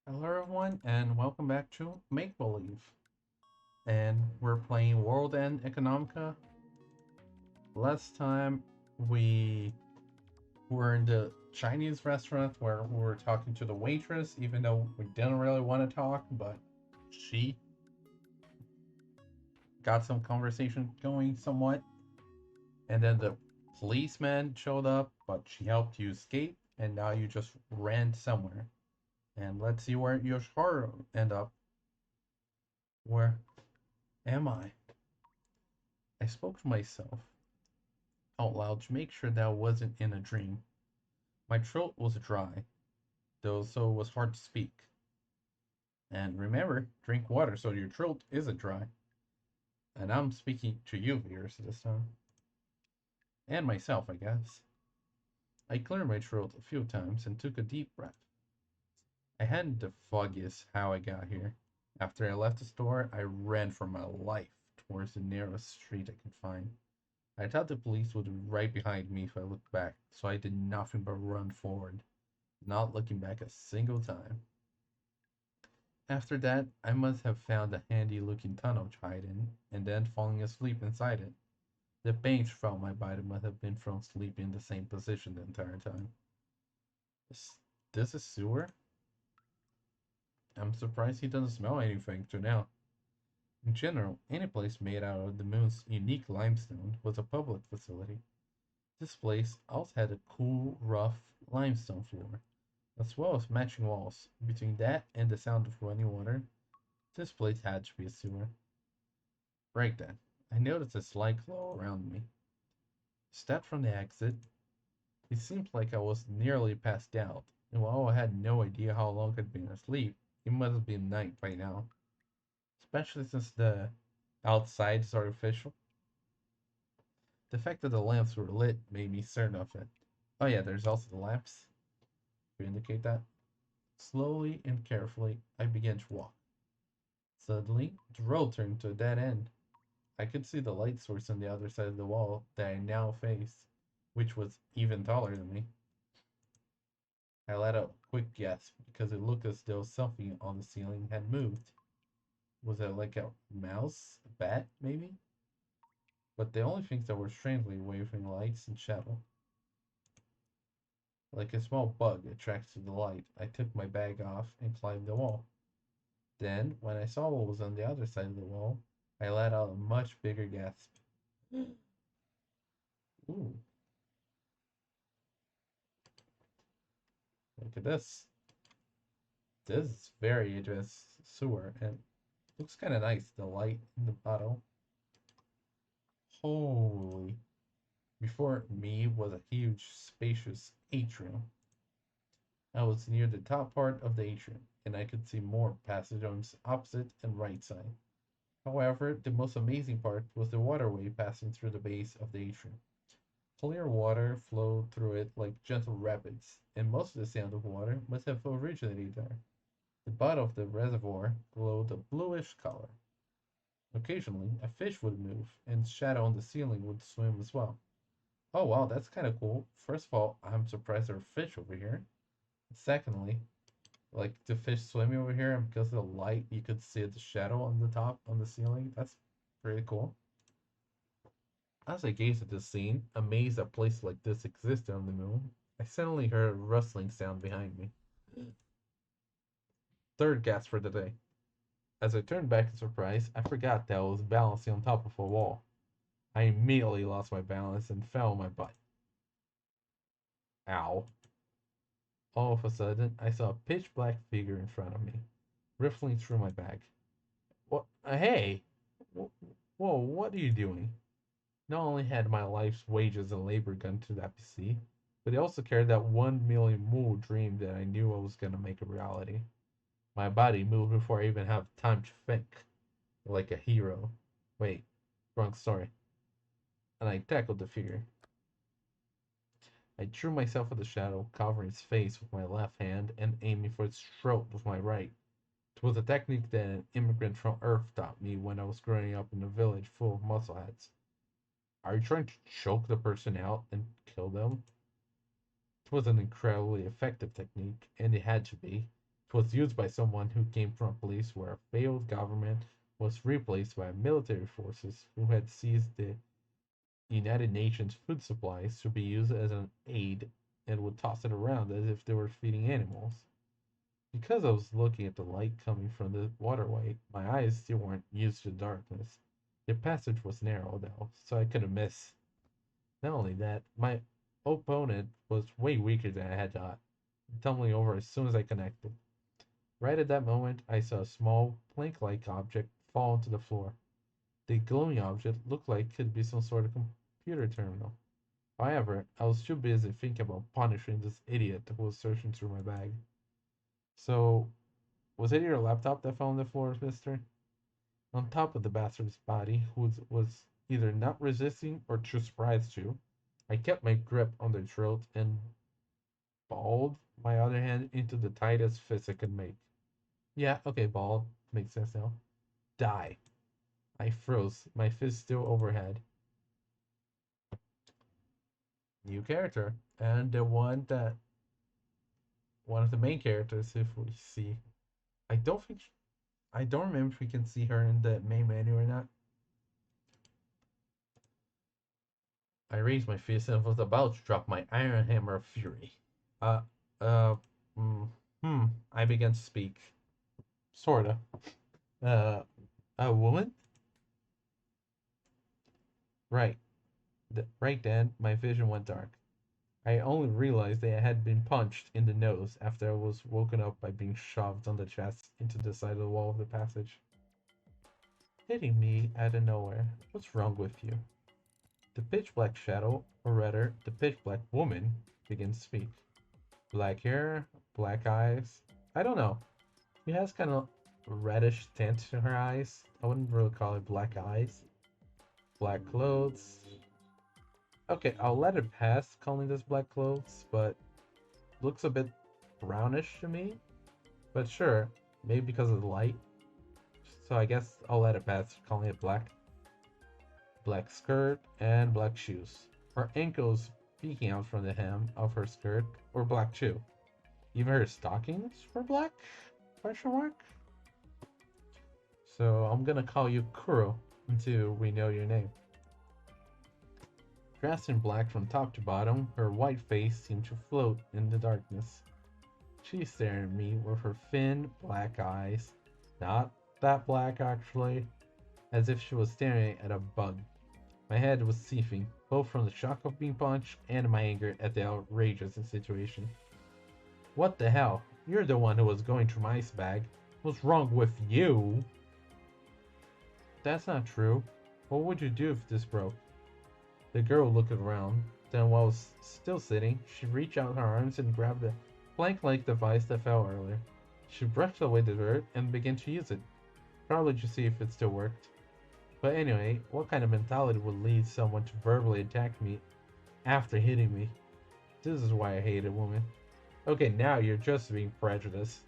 Hello everyone and welcome back to Make Believe. And we're playing World End Economica. Last time we were in the Chinese restaurant where we were talking to the waitress, even though we didn't really want to talk, but she got some conversation going somewhat. And then the policeman showed up, but she helped you escape, and now you just ran somewhere. And let's see where Yoshiharu end up. Where am I? I spoke to myself out loud to make sure that I wasn't in a dream. My throat was dry, though, so it was hard to speak. And remember, drink water so your throat isn't dry. And I'm speaking to you, viewers, this time. And myself, I guess. I cleared my throat a few times and took a deep breath. I hadn't the foggiest how I got here. After I left the store, I ran for my life towards the nearest street I could find. I thought the police would be right behind me if I looked back, so I did nothing but run forward, not looking back a single time. After that, I must have found a handy looking tunnel to hide in, and then falling asleep inside it. The pain throughout my body must have been from sleeping in the same position the entire time. This, this is sewer? I'm surprised he doesn't smell anything to now. In general, any place made out of the moon's unique limestone was a public facility. This place also had a cool, rough limestone floor, as well as matching walls. Between that and the sound of running water, this place had to be a sewer. Right then, I noticed a slight glow around me. Stepped from the exit. It seemed like I was nearly passed out, and while I had no idea how long I'd been asleep, it must have been night by now, especially since the outside is artificial. The fact that the lamps were lit made me certain of it. Oh yeah, there's also the lamps to indicate that. Slowly and carefully, I began to walk. Suddenly, the road turned to a dead end. I could see the light source on the other side of the wall that I now faced, which was even taller than me. I let out a quick gasp because it looked as though something on the ceiling had moved. Was it like a mouse? A bat, maybe? But the only things that were strangely wavering lights and shadow. Like a small bug attracted to the light, I took my bag off and climbed the wall. Then, when I saw what was on the other side of the wall, I let out a much bigger gasp. Ooh, look at this. This is very advanced sewer and looks kind of nice. The light in the bottle. Holy. Before me was a huge, spacious atrium. I was near the top part of the atrium, and I could see more passages on its opposite and right side. However, the most amazing part was the waterway passing through the base of the atrium. Clear water flowed through it like gentle rapids, and most of the sound of water must have originated there. The bottom of the reservoir glowed a bluish color. Occasionally, a fish would move, and shadow on the ceiling would swim as well. Oh wow, that's kind of cool. First of all, I'm surprised there are fish over here. Secondly, like the fish swimming over here, and because of the light, you could see the shadow on the top on the ceiling. That's pretty cool. As I gazed at this scene, amazed that places like this existed on the moon, I suddenly heard a rustling sound behind me. Third gasp for the day. As I turned back in surprise, I forgot that I was balancing on top of a wall. I immediately lost my balance and fell on my butt. Ow. All of a sudden, I saw a pitch black figure in front of me, riffling through my bag. What? Hey! Whoa, what are you doing? Not only had my life's wages and labor gone to that PC, but he also carried that 1 million moo dream that I knew I was gonna make a reality. My body moved before I even had time to think, like a hero. Wait, wrong story. And I tackled the figure. I threw myself at the shadow, covering its face with my left hand and aiming for its throat with my right. It was a technique that an immigrant from Earth taught me when I was growing up in a village full of muscleheads. Are you trying to choke the person out and kill them? It was an incredibly effective technique, and it had to be. It was used by someone who came from a place where a failed government was replaced by military forces who had seized the United Nations food supplies to be used as an aid and would toss it around as if they were feeding animals. Because I was looking at the light coming from the waterway, my eyes still weren't used to darkness. The passage was narrow, though, so I couldn't miss. Not only that, my opponent was way weaker than I had thought, tumbling over as soon as I connected. Right at that moment, I saw a small, plank-like object fall onto the floor. The glowing object looked like it could be some sort of computer terminal. However, I was too busy thinking about punishing this idiot who was searching through my bag. So, was it your laptop that fell on the floor, mister? On top of the bastard's body, who was either not resisting or too surprised to, I kept my grip on the throat and balled my other hand into the tightest fist I could make. Yeah, okay, ball. Makes sense now. Die. I froze, my fist still overhead. New character. And the one of the main characters, if we see. I don't think, I don't remember if we can see her in the main menu or not. I raised my fist and was about to drop my iron hammer of fury. Uh, uh, mm, I began to speak. Sorta. Uh, a woman? Right. Right then, my vision went dark. I only realized that I had been punched in the nose after I was woken up by being shoved on the chest into the side of the wall of the passage. Hitting me out of nowhere. What's wrong with you? The pitch black shadow, or rather, the pitch black woman, begins to speak. Black hair, black eyes. I don't know. She has kind of reddish tint to her eyes. I wouldn't really call it black eyes. Black clothes. Okay, I'll let it pass calling this black clothes, but looks a bit brownish to me. But sure, maybe because of the light. So I guess I'll let it pass calling it black. Black skirt and black shoes. Her ankles peeking out from the hem of her skirt were black too. Even her stockings were black? Question mark? So I'm gonna call you Kuro until we know your name. Dressed in black from top to bottom, her white face seemed to float in the darkness. She stared at me with her thin, black eyes, not that black actually, as if she was staring at a bug. My head was seething, both from the shock of being punched and my anger at the outrageous situation. What the hell? You're the one who was going through my bag. What's wrong with you? That's not true. What would you do if this broke? The girl looked around. Then, while I was still sitting, she reached out her arms and grabbed the plank-like device that fell earlier. She brushed away the dirt and began to use it, probably to see if it still worked. But anyway, what kind of mentality would lead someone to verbally attack me after hitting me? This is why I hate a woman. Okay, now you're just being prejudiced.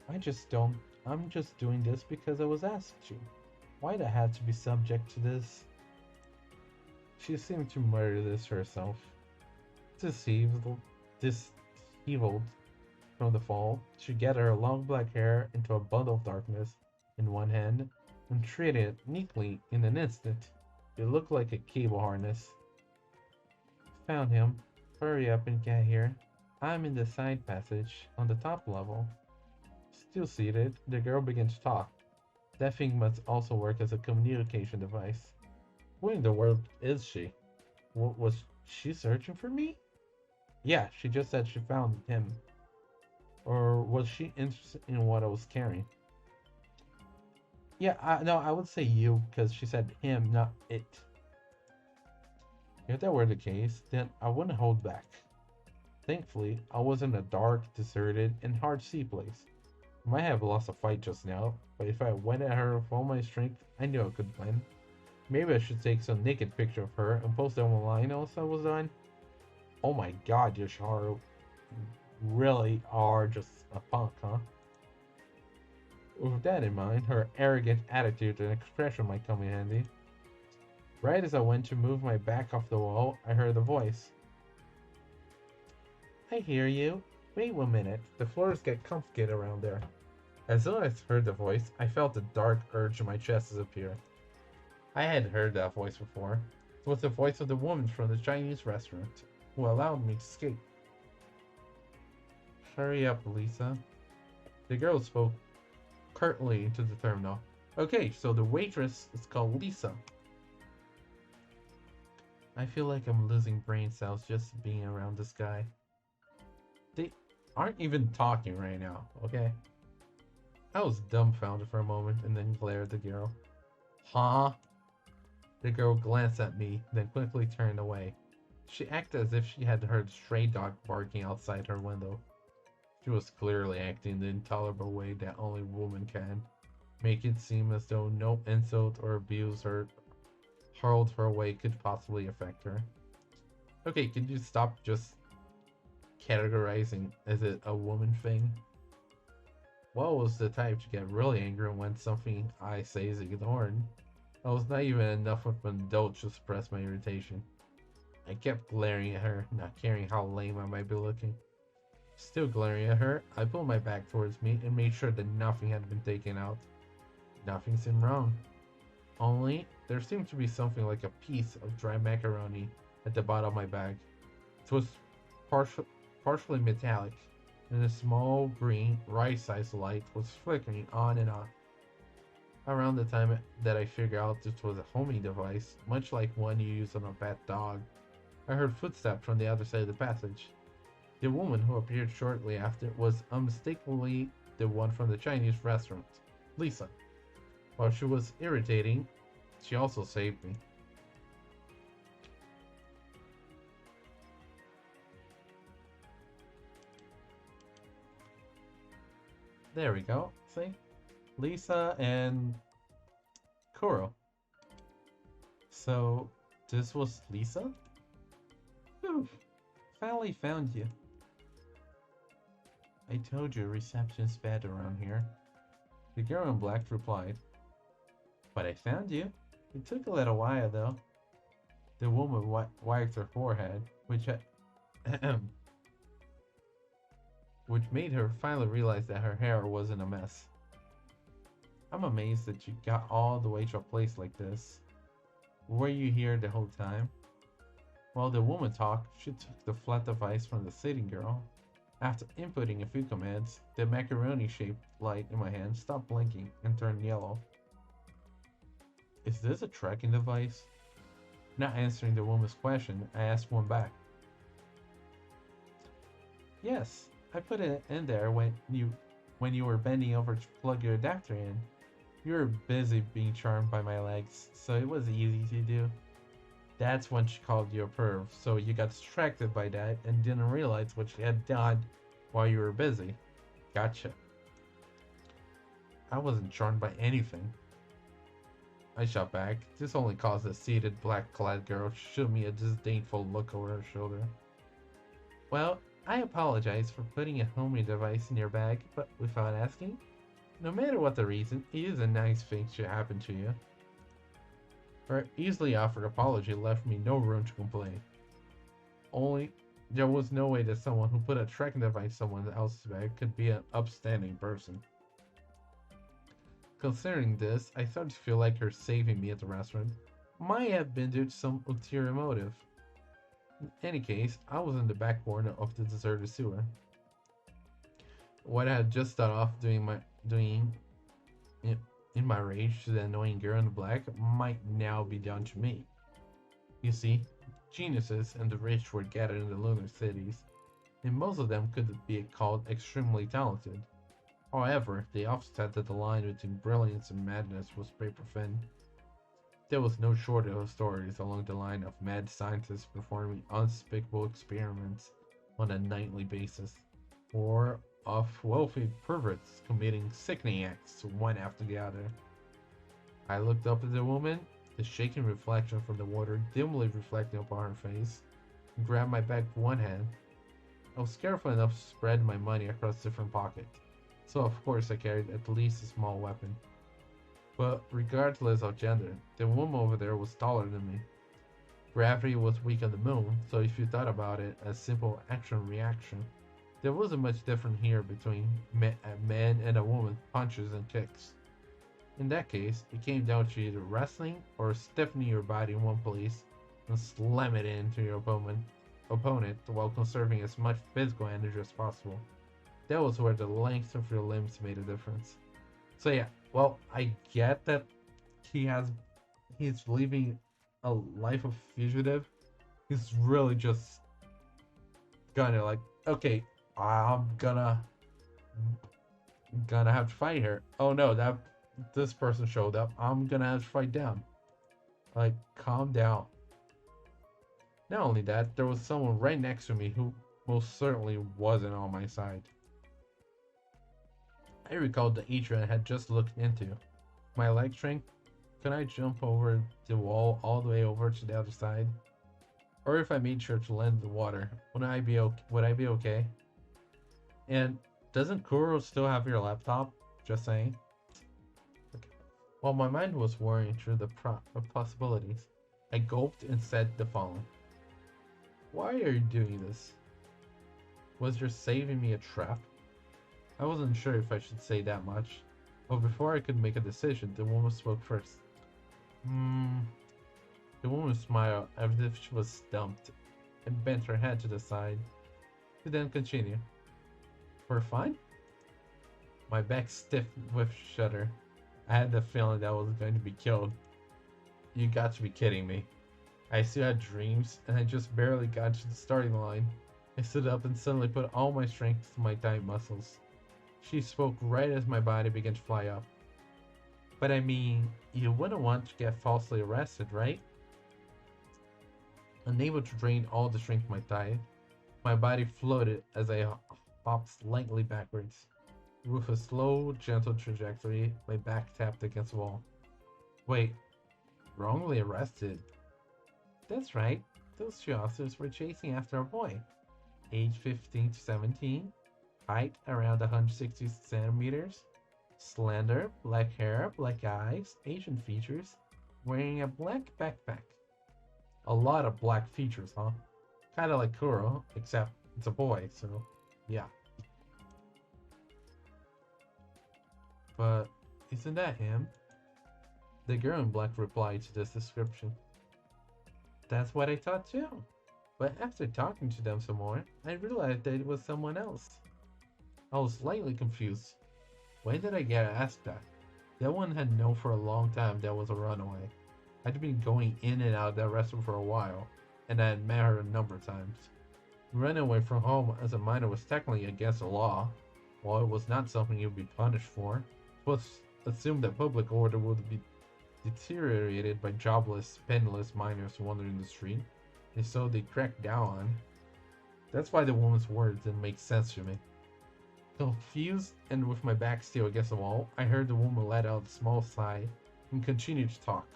I'm just doing this because I was asked to. Why'd I have to be subject to this? She seemed to mutter this herself. Deceived from the fall, she gathered her long black hair into a bundle of darkness in one hand and threaded it neatly in an instant. It looked like a cable harness. Found him. Hurry up and get here. I'm in the side passage on the top level. Still seated, the girl began to talk. That thing must also work as a communication device. Who in the world is she? Was she searching for me? Yeah, she just said she found him. Or was she interested in what I was carrying? Yeah, no, I would say you, because she said him, not it. If that were the case, then I wouldn't hold back. Thankfully, I was in a dark, deserted, and hard-to-see place. I might have lost a fight just now, but if I went at her with all my strength, I knew I could win. Maybe I should take some naked picture of her and post them online once I was done. Oh my god, Yoshiharu. Really are just a punk, huh? With that in mind, her arrogant attitude and expression might come in handy. Right as I went to move my back off the wall, I heard a voice. I hear you, Wait 1 minute, the floors get complicated around there. As soon as I heard the voice, I felt a dark urge in my chest disappear. I had heard that voice before. It was the voice of the woman from the Chinese restaurant, who allowed me to escape. Hurry up, Lisa. The girl spoke curtly into the terminal. Okay, so the waitress is called Lisa. I feel like I'm losing brain cells just being around this guy. They aren't even talking right now, okay? I was dumbfounded for a moment and then glared at the girl. Huh? The girl glanced at me, then quickly turned away. She acted as if she had heard a stray dog barking outside her window. She was clearly acting the intolerable way that only women can, make it seem as though no insult or abuse or hurled her way could possibly affect her. Okay, can you stop just categorizing as it a woman thing? Well, was the type to get really angry when something I say is ignored. I was not even enough of an adult to suppress my irritation. I kept glaring at her, not caring how lame I might be looking. Still glaring at her, I pulled my back towards me and made sure that nothing had been taken out. Nothing seemed wrong. Only, there seemed to be something like a piece of dry macaroni at the bottom of my bag. It was partially metallic, and a small green rice-sized light was flickering on and on. Around the time that I figured out this was a homing device, much like one you use on a pet dog, I heard footsteps from the other side of the passage. The woman who appeared shortly after was unmistakably the one from the Chinese restaurant, Lisa. While she was irritating, she also saved me. There we go, see? Lisa and Kuro. So, this was Lisa? Phew, finally found you. I told you reception's bad around here. The girl in black replied. But I found you. It took a little while though. The woman wiped her forehead, which made her finally realize that her hair wasn't a mess. I'm amazed that you got all the way to a place like this. Were you here the whole time? While the woman talked, she took the flat device from the sitting girl. After inputting a few commands, the macaroni-shaped light in my hand stopped blinking and turned yellow. Is this a tracking device? Not answering the woman's question, I asked one back. Yes, I put it in there when you were bending over to plug your adapter in. You were busy being charmed by my legs, so it was easy to do. That's when she called you a perv, so you got distracted by that and didn't realize what she had done while you were busy. Gotcha. I wasn't charmed by anything. I shot back. This only caused the seated black-clad girl to shoot me a disdainful look over her shoulder. Well, I apologize for putting a homing device in your bag, but without asking, no matter what the reason, it is a nice thing to happen to you. Her easily offered apology left me no room to complain. Only, there was no way that someone who put a tracking device in someone else's bag could be an upstanding person. Considering this, I started to feel like her saving me at the restaurant might have been due to some ulterior motive. In any case, I was in the back corner of the deserted sewer. What I had just started off doing in my rage to the annoying girl in the black might now be done to me. You see, geniuses and the rich were gathered in the lunar cities, and most of them could be called extremely talented. However, they often said that the line between brilliance and madness was paper thin. There was no shortage of stories along the line of mad scientists performing unspeakable experiments on a nightly basis, or of wealthy perverts committing sickening acts one after the other. I looked up at the woman, the shaking reflection from the water dimly reflecting upon her face, and grabbed my bag with one hand. I was careful enough to spread my money across different pockets, so of course I carried at least a small weapon. But regardless of gender, the woman over there was taller than me. Gravity was weak on the moon, so if you thought about it as simple action-reaction, There wasn't much different here between a man and a woman punches and kicks. In that case, it came down to either wrestling or stiffening your body in one place and slam it into your opponent while conserving as much physical energy as possible. That was where the length of your limbs made a difference. So yeah, well, I get that he has he's living a life of fugitive. He's really just gonna like, okay, I'm gonna have to fight her. Oh no, that this person showed up. I'm gonna have to fight down. Like, calm down. Not only that, there was someone right next to me who most certainly wasn't on my side. I recalled the Adrian had just looked into. My leg strength, could I jump over the wall all the way over to the other side? Or if I made sure to land in the water, would I be okay? And doesn't Kuro still have your laptop? Just saying. Okay. While my mind was worrying through the possibilities, I gulped and said the following. Why are you doing this? Was your saving me a trap? I wasn't sure if I should say that much, but before I could make a decision, the woman spoke first. The woman smiled as if she was stumped and bent her head to the side. She then continued. For fun? My back stiffened with shudder. I had the feeling that I was going to be killed. You got to be kidding me. I still had dreams, and I just barely got to the starting line. I stood up and suddenly put all my strength to my tight muscles. She spoke right as my body began to fly up. But I mean, you wouldn't want to get falsely arrested, right? Unable to drain all the strength my thigh, my body floated as I hopped slightly backwards. With a slow, gentle trajectory, my back tapped against the wall. Wait, wrongly arrested? That's right, those two officers were chasing after a boy, age 15 to 17, height around 160 centimeters, slender, black hair, black eyes, Asian features, wearing a black backpack. A lot of black features, huh? Kinda like Kuro, except it's a boy, so yeah. But isn't that him? The girl in black replied to this description. That's what I thought too. But after talking to them some more, I realized that it was someone else. I was slightly confused. When did I get asked that? That one had known for a long time that was a runaway. I'd been going in and out of that restaurant for a while, and I had met her a number of times. Running away from home as a minor was technically against the law. While it was not something you'd be punished for, it was assumed that public order would be deteriorated by jobless, penniless minors wandering the street, and so they cracked down on. That's why the woman's words didn't make sense to me. Confused and with my back still against the wall, I heard the woman let out a small sigh and continued to talk.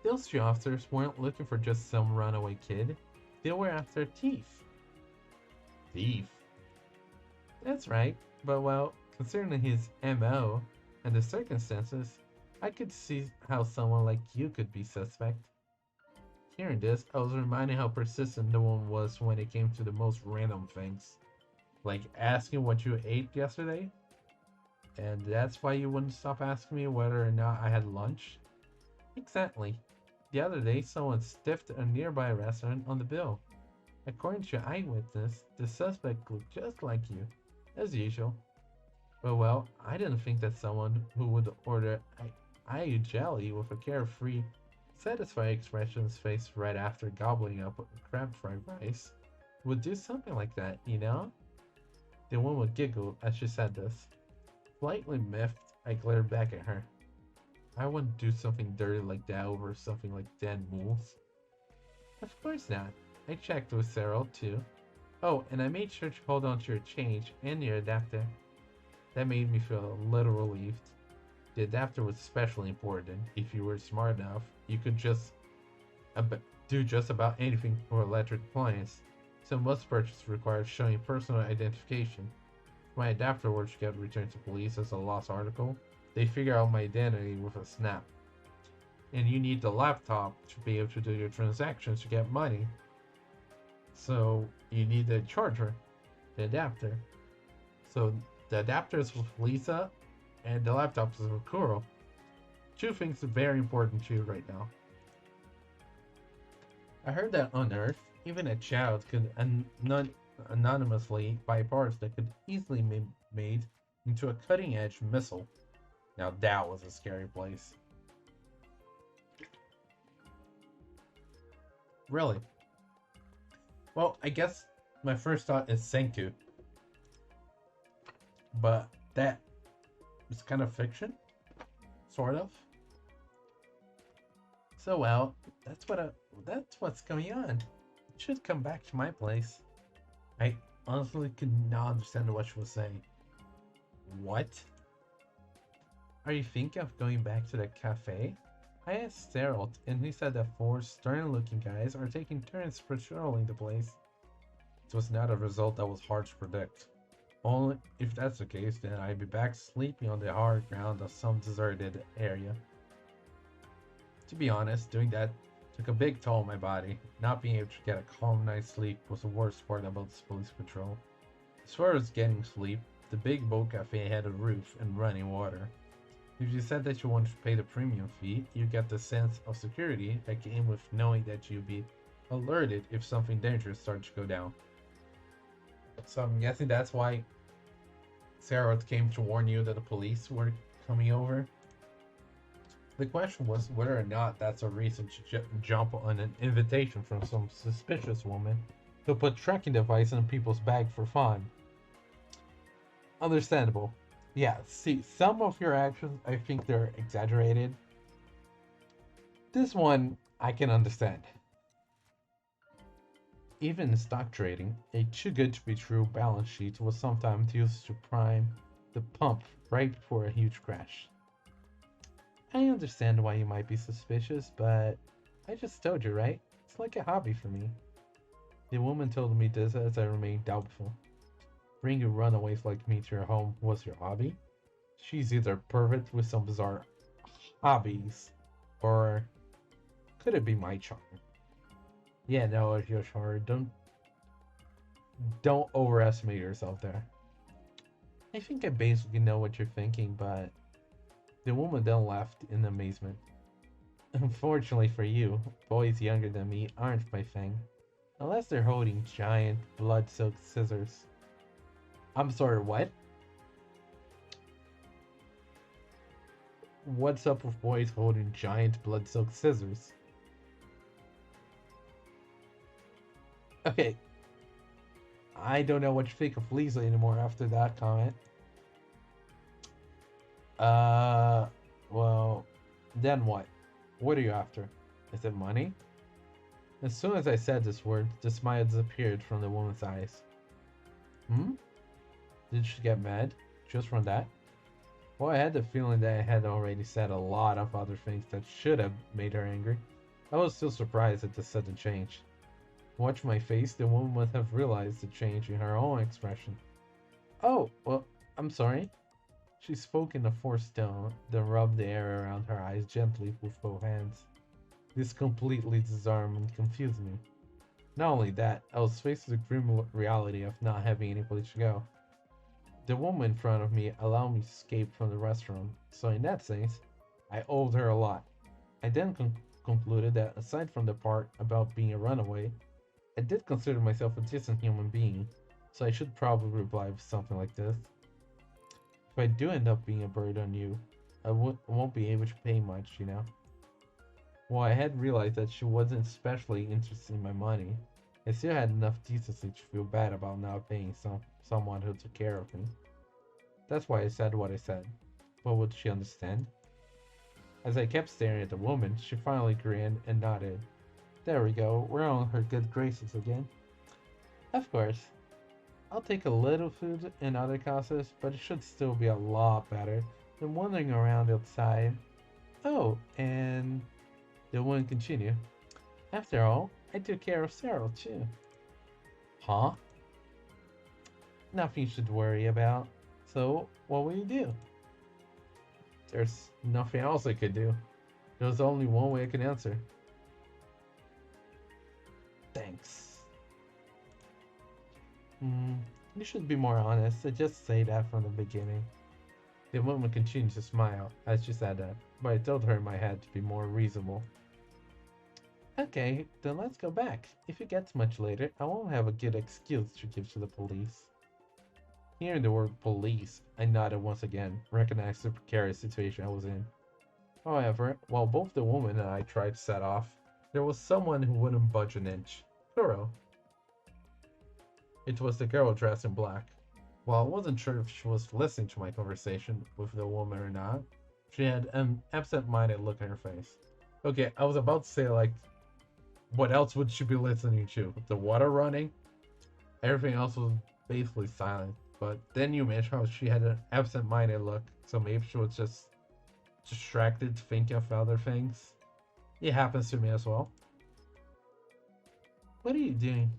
Those two officers weren't looking for just some runaway kid. They were after a thief. Thief? That's right, but well, considering his MO and the circumstances, I could see how someone like you could be suspect. Hearing this, I was reminded how persistent the woman was when it came to the most random things. Like asking what you ate yesterday? And that's why you wouldn't stop asking me whether or not I had lunch? Exactly. The other day, someone stiffed a nearby restaurant on the bill. According to an eyewitness, the suspect looked just like you, as usual. But well, I didn't think that someone who would order ayu jelly with a carefree, satisfied expression on his face right after gobbling up crab fried rice would do something like that, you know? The woman giggled as she said this. Slightly miffed, I glared back at her. I wouldn't do something dirty like that over something like dead moles. Of course not. I checked with Cyril too. Oh, and I made sure to hold on to your change and your adapter. That made me feel a little relieved. The adapter was especially important. If you were smart enough, you could just do just about anything for electric appliance. So most purchases required showing personal identification. If my adapter were to get returned to police as a lost article, they figure out my identity with a snap. And you need the laptop to be able to do your transactions to get money. So you need a charger. the adapter. So the adapter is with Lisa, and the laptop is with Kuro. Two things are very important to you right now. I heard that on Earth, even a child could anonymously buy parts that could easily be made into a cutting-edge missile. Now that was a scary place. Really? Well, I guess my first thought is Senku, but that is kind of fiction, sort of. So well, that's what's going on. You should come back to my place. I honestly could not understand what she was saying. What? Are you thinking of going back to the cafe? I asked Geralt, and he said that four stern-looking guys are taking turns patrolling the place. It was not a result that was hard to predict. Only if that's the case, then I'd be back sleeping on the hard ground of some deserted area. To be honest, doing that took a big toll on my body. Not being able to get a calm night's sleep was the worst part about this police patrol. As far as getting sleep, the big boat cafe had a roof and running water. If you said that you wanted to pay the premium fee, you get the sense of security that came with knowing that you'd be alerted if something dangerous started to go down. So I'm guessing that's why Sarah came to warn you that the police were coming over. The question was whether or not that's a reason to jump on an invitation from some suspicious woman to put tracking device in people's bag for fun. Understandable. Yeah, see, some of your actions, I think they're exaggerated. This one, I can understand. Even in stock trading, a too good to be true balance sheet was sometimes used to prime the pump right before a huge crash. I understand why you might be suspicious, but I just told you, right? It's like a hobby for me. The woman told me this as I remained doubtful. Bringing runaways like me to your home was your hobby? She's either perfect with some bizarre hobbies, or could it be my charm? Yeah, no, Yoshiharu, don't overestimate yourself there. I think I basically know what you're thinking, but the woman then laughed in amazement. Unfortunately for you, boys younger than me aren't my thing. Unless they're holding giant, blood-soaked scissors. I'm sorry, what? What's up with boys holding giant, blood-soaked scissors? Okay. I don't know what to think of Lisa anymore after that comment. Well, then what? What are you after? Is it money? As soon as I said this word, the smile disappeared from the woman's eyes. Hmm? Did she get mad? Just from that? Well, I had the feeling that I had already said a lot of other things that should have made her angry. I was still surprised at the sudden change. Watch my face, the woman must have realized the change in her own expression. Oh, well, I'm sorry. She spoke in a forced tone, then rubbed the air around her eyes gently with both hands. This completely disarmed and confused me. Not only that, I was faced with the grim reality of not having any place to go. The woman in front of me allowed me to escape from the restaurant, so in that sense, I owed her a lot. I then concluded that aside from the part about being a runaway, I did consider myself a decent human being, so I should probably reply with something like this. If I do end up being a burden on you, I won't be able to pay much, you know? While I had realized that she wasn't especially interested in my money, I still had enough decency to feel bad about not paying someone who took care of me. That's why I said what I said. But would she understand? As I kept staring at the woman, she finally grinned and nodded. There we go, we're on her good graces again. Of course. I'll take a little food and other costs, but it should still be a lot better than wandering around outside. Oh, and the woman continued. After all, I took care of Sarah too. Huh? Nothing you should worry about. So, what will you do? There's nothing else I could do. There's only one way I can answer. Thanks. You should be more honest, so just say that from the beginning. The woman continued to smile as she said that, but I told her in my head to be more reasonable. Okay, then let's go back. If it gets much later, I won't have a good excuse to give to the police. Hearing the word police, I nodded once again, recognizing the precarious situation I was in. However, while both the woman and I tried to set off, there was someone who wouldn't budge an inch. Kuro. It was the girl dressed in black. While I wasn't sure if she was listening to my conversation with the woman or not, she had an absent-minded look on her face. Okay, I was about to say, like, what else would she be listening to? The water running? Everything else was basically silent. But then you mentioned how she had an absent-minded look, so maybe she was just distracted thinking of other things. It happens to me as well. What are you doing?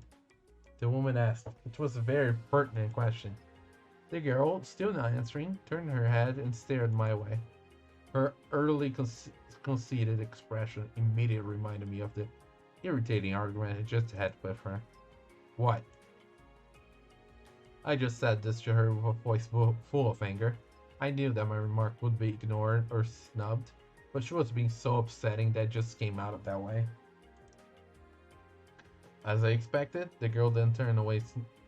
The woman asked. It was a very pertinent question. The girl, still not answering, turned her head and stared my way. Her early conceited expression immediately reminded me of the irritating argument I just had with her. What? I just said this to her with a voice full of anger. I knew that my remark would be ignored or snubbed, but she was being so upsetting that it just came out of that way. As I expected, the girl then turned away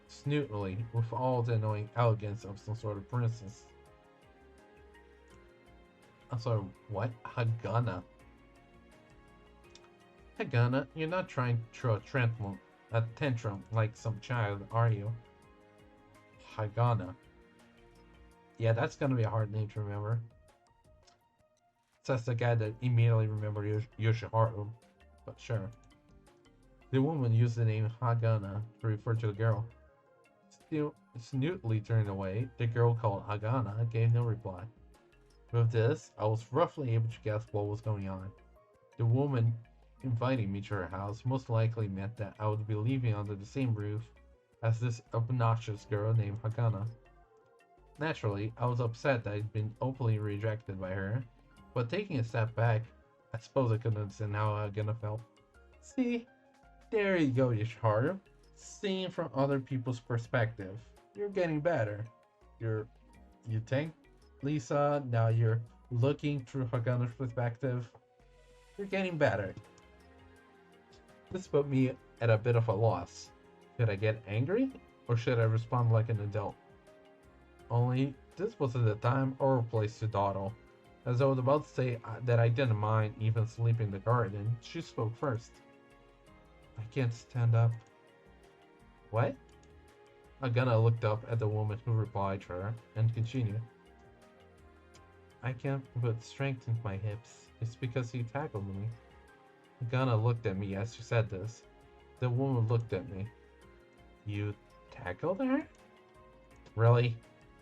snootily with all the annoying elegance of some sort of princess. I'm sorry, what? Hagana? Hagana, you're not trying to throw a tantrum like some child, are you? Hagana. Yeah, that's gonna be a hard name to remember. Says the guy that immediately remembered Yoshiharu, but sure. The woman used the name Hagana to refer to the girl. Still snootly turned away, the girl called Hagana gave no reply. With this, I was roughly able to guess what was going on. The woman inviting me to her house most likely meant that I would be living under the same roof as this obnoxious girl named Hagana. Naturally, I was upset that I'd been openly rejected by her, but taking a step back, I suppose I could understand how Hagana felt. See, there you go, Yoshiharu. Seeing from other people's perspective. You're getting better. You think? Lisa, now you're looking through Hagana's perspective. You're getting better. This put me at a bit of a loss. Should I get angry? Or should I respond like an adult? Only, this wasn't the time or place to dawdle. As I was about to say that I didn't mind even sleeping in the garden, she spoke first. I can't stand up. What? Hagana looked up at the woman who replied to her and continued. I can't put strength into my hips. It's because he tackled me. Hagana looked at me as she said this. The woman looked at me. You tackled her? Really?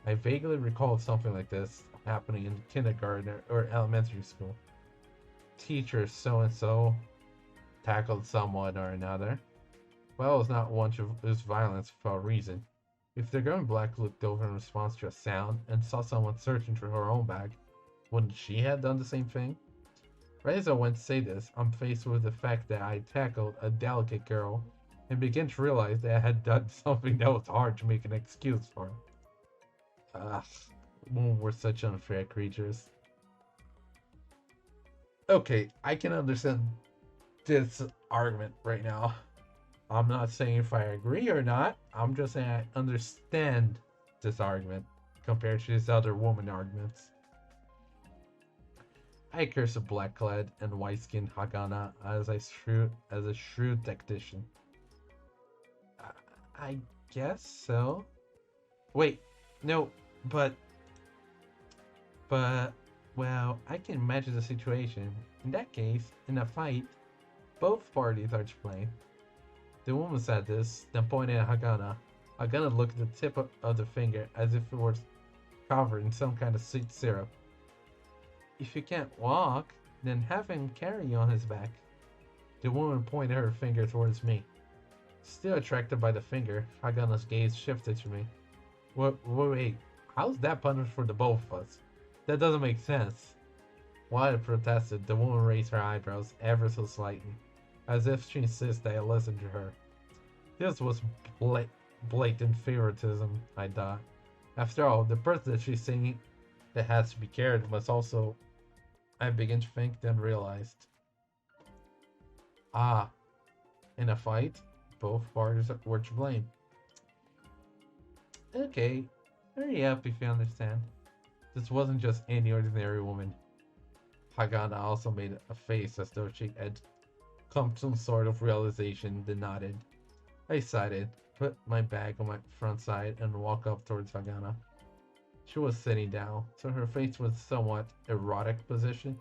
I vaguely recalled something like this happening in kindergarten or elementary school. Teacher so-and-so tackled someone or another. Well, it's not one to use violence without reason. If the girl in black looked over in response to a sound and saw someone searching through her own bag, wouldn't she have done the same thing? Right as I went to say this, I'm faced with the fact that I tackled a delicate girl and began to realize that I had done something that was hard to make an excuse for. Ugh, we're such unfair creatures. Okay, I can understand this argument right now. I'm not saying if I agree or not, I'm just saying I understand this argument compared to these other woman arguments. I curse a black-clad and white-skinned Hagana as a shrewd tactician. I guess so. Wait, no, but, well, I can imagine the situation. In that case, in a fight, both parties are to blame. The woman said this, then pointed at Hagana. Hagana looked at the tip of the finger as if it was covered in some kind of sweet syrup. If you can't walk, then have him carry you on his back. The woman pointed her finger towards me. Still attracted by the finger, Hagana's gaze shifted to me. Wait, how's that punishment for the both of us? That doesn't make sense. While I protested, the woman raised her eyebrows ever so slightly, as if she insisted that I listen to her. This was blatant favoritism, I thought. After all, the person that she's saying that has to be cared must also, I began to think, then realized. Ah, in a fight, both parties were to blame. Okay, hurry up if you understand. This wasn't just any ordinary woman. Hagana also made a face as though she had come to some sort of realization, then nodded. I sighed, put my bag on my front side, and walked up towards Hagana. She was sitting down, so her face was somewhat erotic position.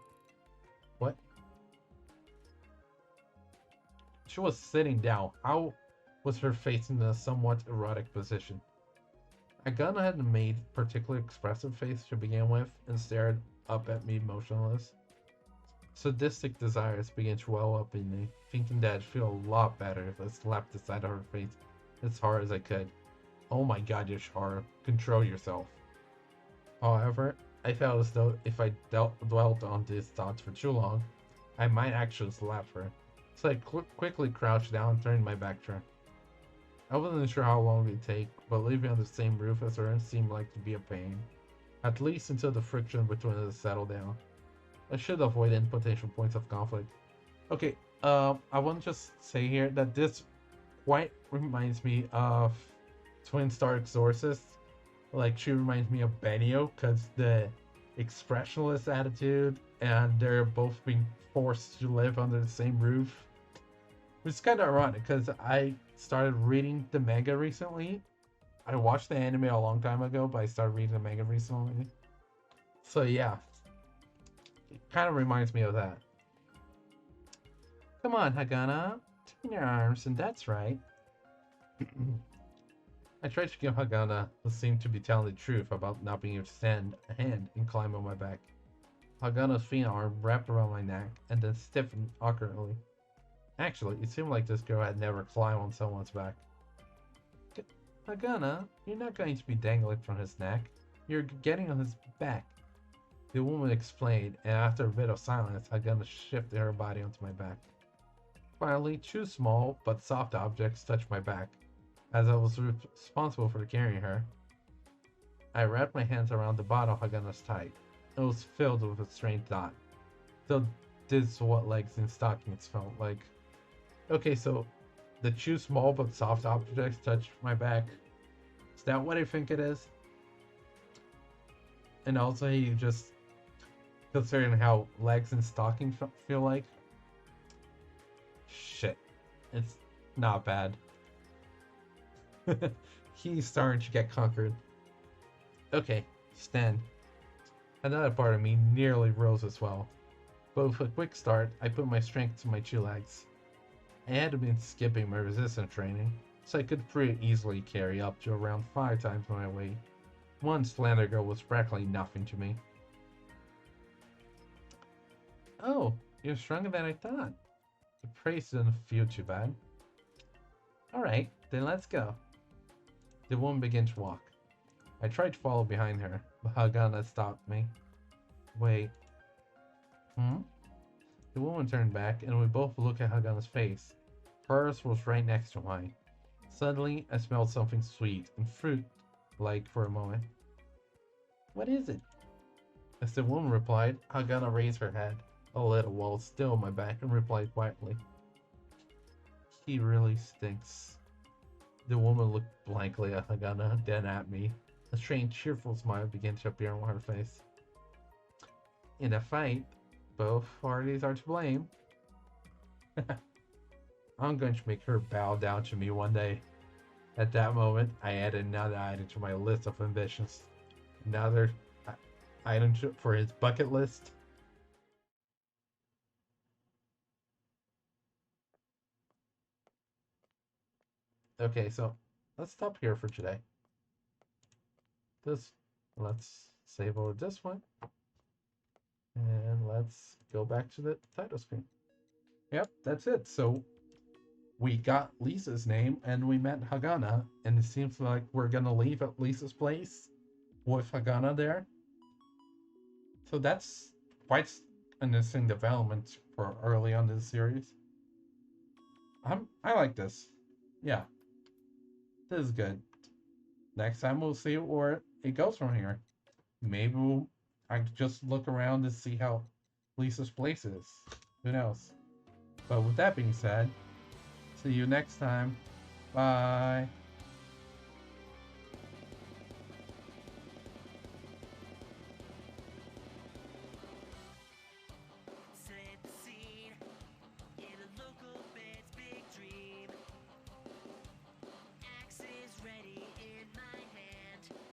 What? She was sitting down. How was her face in a somewhat erotic position? Hagana had made a particularly expressive face to begin with and stared up at me motionless. Sadistic desires began to well up in me, thinking that I'd feel a lot better if I slapped the side of her face as hard as I could. Oh my god, Yoshiharu, control yourself. However, I felt as though if I dwelt on these thoughts for too long, I might actually slap her. So I quickly crouched down and turned my back to her. I wasn't sure how long it'd take, but living on the same roof as her seemed like to be a pain. At least until the friction between us settled down. I should avoid any potential points of conflict. Okay, I want to just say here that this quite reminds me of Twin Star Exorcist. Like, she reminds me of Benio, because the expressionless attitude, and they're both being forced to live under the same roof. Which is kind of ironic, because I started reading the manga recently. I watched the anime a long time ago, but I started reading the manga recently. So yeah, it kind of reminds me of that. Come on, Hagana. Turn your arms, and that's right. I tried to give Hagana, who seemed to be telling the truth about not being able to stand, a hand and climb on my back. Hagana's thin arm wrapped around my neck and then stiffened awkwardly. Actually, it seemed like this girl had never climbed on someone's back. Hagana, you're not going to be dangling from his neck. You're getting on his back. The woman explained, and after a bit of silence, Hagana shifted her body onto my back. Finally, two small but soft objects touched my back, as I was responsible for carrying her. I wrapped my hands around the bottom of Hagana's tight. It was filled with a strange thought. So this is what legs in stockings felt like. Okay, so the two small but soft objects touched my back. Is that what I think it is? And also, you just considering how legs in stockings feel like. Shit, it's not bad. He's starting to get conquered. Okay, stand. Another part of me nearly rose as well. But with a quick start, I put my strength to my two legs. I had been skipping my resistance training, so I could pretty easily carry up to around 5 times my weight. One slender girl was practically nothing to me. Oh, you're stronger than I thought. The praise didn't feel too bad. Alright, then let's go. The woman began to walk. I tried to follow behind her, but Hagana stopped me. Wait. The woman turned back, and we both looked at Hagana's face. Hers was right next to mine. Suddenly, I smelled something sweet and fruit-like for a moment. What is it? As the woman replied, Hagana raised her head a little while still on my back and replied quietly. He really stinks. The woman looked blankly at Hagana, then at me. A strange, cheerful smile began to appear on her face. In a fight, both parties are to blame. I'm going to make her bow down to me one day. At that moment, I added another item to my list of ambitions. Another item for his bucket list. Okay, so let's stop here for today. Let's save over this one. And let's go back to the title screen. Yep, that's it. So we got Lisa's name and we met Hagana, and it seems like we're gonna leave at Lisa's place with Hagana there. So that's quite an interesting development for early on in the series. I like this. Yeah. This is good. Next time we'll see where it goes from here. Maybe I could just look around to see how Lisa's place is. Who knows? But with that being said, see you next time. Bye.